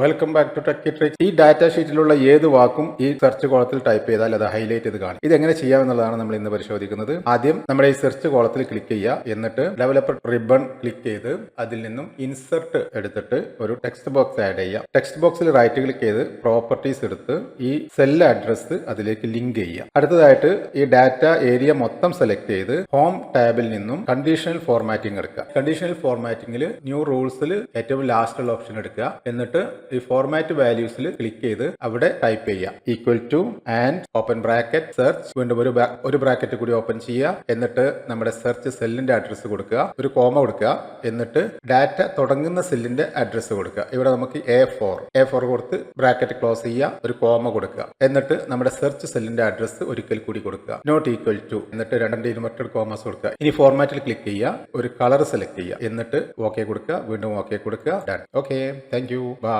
Welcome back to ടെക്കിട്രിക്സ്. ഈ data ഷീറ്റിലുള്ള ഏത് വാക്കും ഈ സെർച്ച് കോളത്തിൽ ടൈപ്പ് ചെയ്താൽ അത് ഹൈലൈറ്റ് ചെയ്ത് കാണും. ഇതെങ്ങനെ ചെയ്യാമെന്നുള്ളതാണ് നമ്മൾ ഇന്ന് പരിശോധിക്കുന്നത്. ആദ്യം നമ്മുടെ ഈ സെർച്ച് കോളത്തിൽ ക്ലിക്ക് ചെയ്യുക. എന്നിട്ട് ഡെവലപ്പർ റിബൺ ക്ലിക്ക് ചെയ്ത് അതിൽ നിന്നും ഇൻസെർട്ട് എടുത്തിട്ട് ഒരു ടെക്സ്റ്റ് ബോക്സ് ആഡ് ചെയ്യുക. ടെക്സ്റ്റ് ബോക്സിൽ റൈറ്റ് ക്ലിക്ക് ചെയ്ത് പ്രോപ്പർട്ടീസ് എടുത്ത് ഈ സെൽ അഡ്രസ് അതിലേക്ക് ലിങ്ക് ചെയ്യുക. അടുത്തതായിട്ട് ഈ ഡാറ്റ ഏരിയ മൊത്തം സെലക്ട് ചെയ്ത് ഹോം ടാബിൽ നിന്നും കണ്ടീഷണൽ ഫോർമാറ്റിംഗ് എടുക്കുക. കണ്ടീഷണൽ ഫോർമാറ്റിംഗിൽ ന്യൂ റൂൾസിൽ ഏറ്റവും ലാസ്റ്റുള്ള ഓപ്ഷൻ എടുക്കുക. എന്നിട്ട് ഈ ഫോർമാറ്റ് വാല്യൂസിൽ ക്ലിക്ക് ചെയ്ത് അവിടെ ടൈപ്പ് ചെയ്യുക equal two and open bracket search. വീണ്ടും ഒരു ബ്രാക്കറ്റ് കൂടി ഓപ്പൺ ചെയ്യുക. എന്നിട്ട് നമ്മുടെ സെർച്ച് സെല്ലിന്റെ അഡ്രസ് കൊടുക്കുക, ഒരു കോമ കൊടുക്കുക. എന്നിട്ട് ഡാറ്റ തുടങ്ങുന്ന സെല്ലിന്റെ അഡ്രസ് കൊടുക്കുക. ഇവിടെ നമുക്ക് A4 കൊടുത്ത് ബ്രാക്കറ്റ് ക്ലോസ് ചെയ്യുക, ഒരു കോമ കൊടുക്കുക. എന്നിട്ട് നമ്മുടെ സെർച്ച് സെല്ലിന്റെ അഡ്രസ് ഒരിക്കൽ കൂടി കൊടുക്കുക, നോട്ട് ഈക്വൽ ടു. എന്നിട്ട് രണ്ട് ഇൻവെർട്ടഡ് കോമസ് കൊടുക്കുക. ഇനി ഫോർമാറ്റിൽ ക്ലിക്ക് ചെയ്യുക, ഒരു കളർ സെലക്ട് ചെയ്യുക. എന്നിട്ട് ഓക്കെ കൊടുക്കുക, വീണ്ടും ഓക്കെ കൊടുക്കുക. Done. Okay, thank you, by.